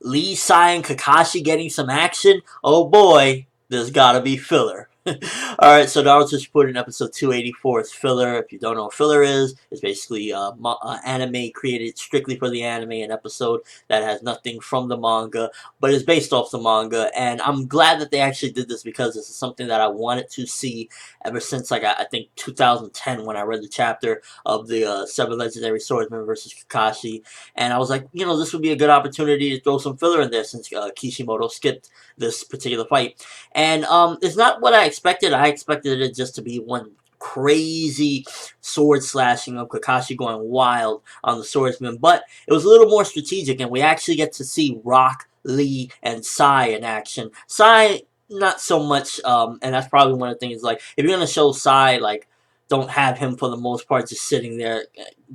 Lee, Sai, and Kakashi getting some action. Oh boy, there's gotta be filler. Alright, so Naruto Shippuden episode 284 is filler. If you don't know what filler is, it's basically anime created strictly for the anime, an episode that has nothing from the manga, but is based off the manga. And I'm glad that they actually did this because this is something that I wanted to see ever since, like, I think 2010 when I read the chapter of the 7 legendary swordsmen versus Kakashi. And I was like, this would be a good opportunity to throw some filler in there since Kishimoto skipped this particular fight. And it's not what I expected. I expected it just to be one crazy sword slashing of Kakashi going wild on the swordsman, but it was a little more strategic, and we actually get to see Rock, Lee, and Sai in action. Sai, not so much, and that's probably one of the things, like, if you're gonna show Sai, like, don't have him for the most part just sitting there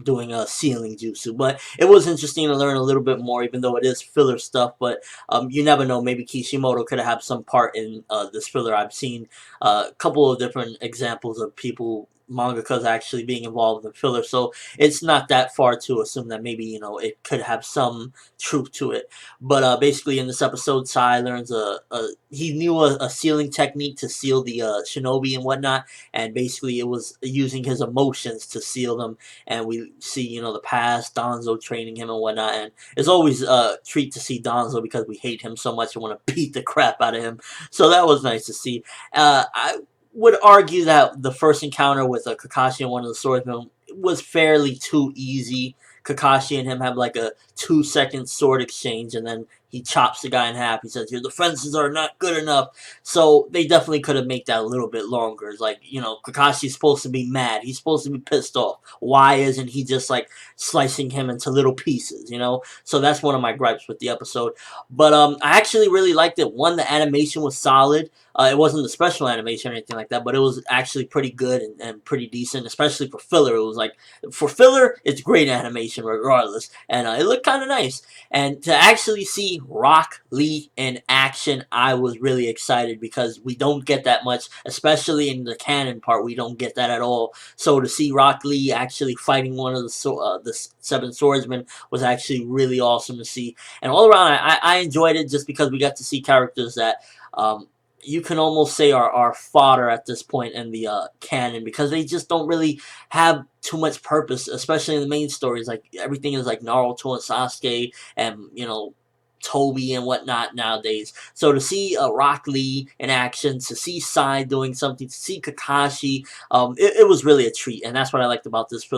doing a ceiling jutsu. But it was interesting to learn a little bit more, even though it is filler stuff. But you never know. Maybe Kishimoto could have had some part in this filler. I've seen a couple of different examples of people, mangakas, actually being involved in filler. So it's not that far to assume that maybe, it could have some truth to it. But basically in this episode, Sai learns he knew a sealing technique to seal the shinobi and whatnot. And basically it was using his emotions to seal them. And we see, the past, Danzo training him and whatnot. And it's always a treat to see Danzo because we hate him so much and want to beat the crap out of him. So that was nice to see. I would argue that the first encounter with Kakashi and one of the swordsmen was fairly too easy. Kakashi and him have like a 2-second sword exchange, and then he chops the guy in half. He says, your defenses are not good enough. So they definitely could have made that a little bit longer. It's like, Kakashi's supposed to be mad. He's supposed to be pissed off. Why isn't he just like slicing him into little pieces, So that's one of my gripes with the episode. But I actually really liked it. One, the animation was solid. It wasn't the special animation or anything like that, but it was actually pretty good and pretty decent, especially for filler. It was like, for filler, it's great animation regardless. And it looked kind of nice. And to actually see Rock Lee in action, I was really excited because we don't get that much, especially in the canon part. We don't get that at all. So to see Rock Lee actually fighting one of the 7 swordsmen was actually really awesome to see. And all around, I enjoyed it just because we got to see characters that you can almost say are fodder at this point in the canon, because they just don't really have too much purpose, especially in the main stories. Like, everything is like Naruto and Sasuke and, Toby and whatnot nowadays. So to see Rock Lee in action, to see Sai doing something, to see Kakashi, it was really a treat, and that's what I liked about this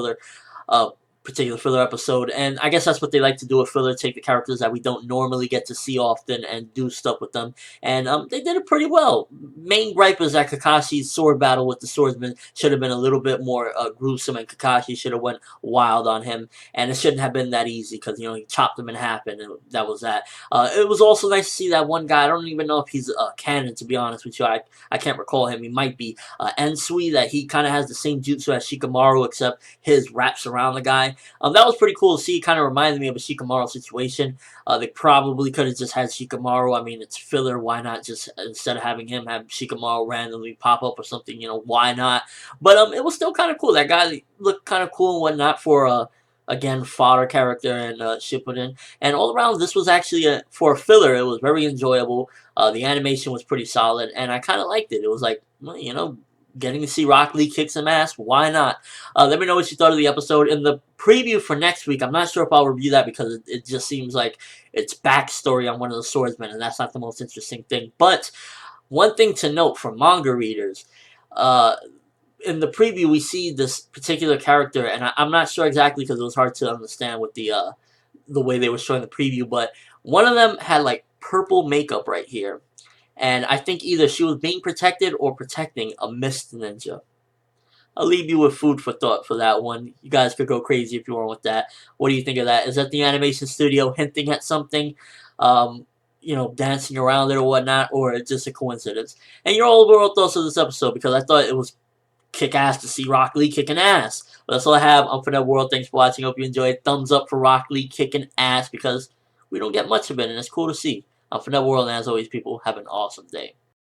particular filler episode. And I guess that's what they like to do with filler, take the characters that we don't normally get to see often and do stuff with them. And they did it pretty well. Main gripe is that Kakashi's sword battle with the swordsman should have been a little bit more gruesome, and Kakashi should have went wild on him. And it shouldn't have been that easy because, he chopped him in half, and that was that. It was also nice to see that one guy. I don't even know if he's canon, to be honest with you. I can't recall him. He might be Ensui, that he kind of has the same jutsu as Shikamaru, except his wraps around the guy. That was pretty cool to see. It kind of reminded me of a Shikamaru situation. They probably could have just had Shikamaru. I mean, it's filler. Why not just, instead of having him, have Shikamaru randomly pop up or something? Why not? But it was still kind of cool. That guy looked kind of cool and whatnot for again, fodder character in Shippuden. And all around, this was actually for a filler. It was very enjoyable. The animation was pretty solid, and I kind of liked it. It was like, well, getting to see Rock Lee kick some ass, why not? Let me know what you thought of the episode. In the preview for next week, I'm not sure if I'll review that because it just seems like it's backstory on one of the swordsmen, and that's not the most interesting thing. But one thing to note for manga readers, in the preview we see this particular character, and I'm not sure exactly because it was hard to understand with the way they were showing the preview, but one of them had like purple makeup right here. And I think either she was being protected or protecting a mist ninja. I'll leave you with food for thought for that one. You guys could go crazy if you want with that. What do you think of that? Is that the animation studio hinting at something? Dancing around it or whatnot? Or it's just a coincidence? And your overall thoughts of this episode, because I thought it was kick-ass to see Rock Lee kicking ass. But that's all I have. I'm ForneverWorld. Thanks for watching. Hope you enjoyed. Thumbs up for Rock Lee kicking ass, because we don't get much of it, and it's cool to see. I'm ForneverWorld, and as always, people, have an awesome day.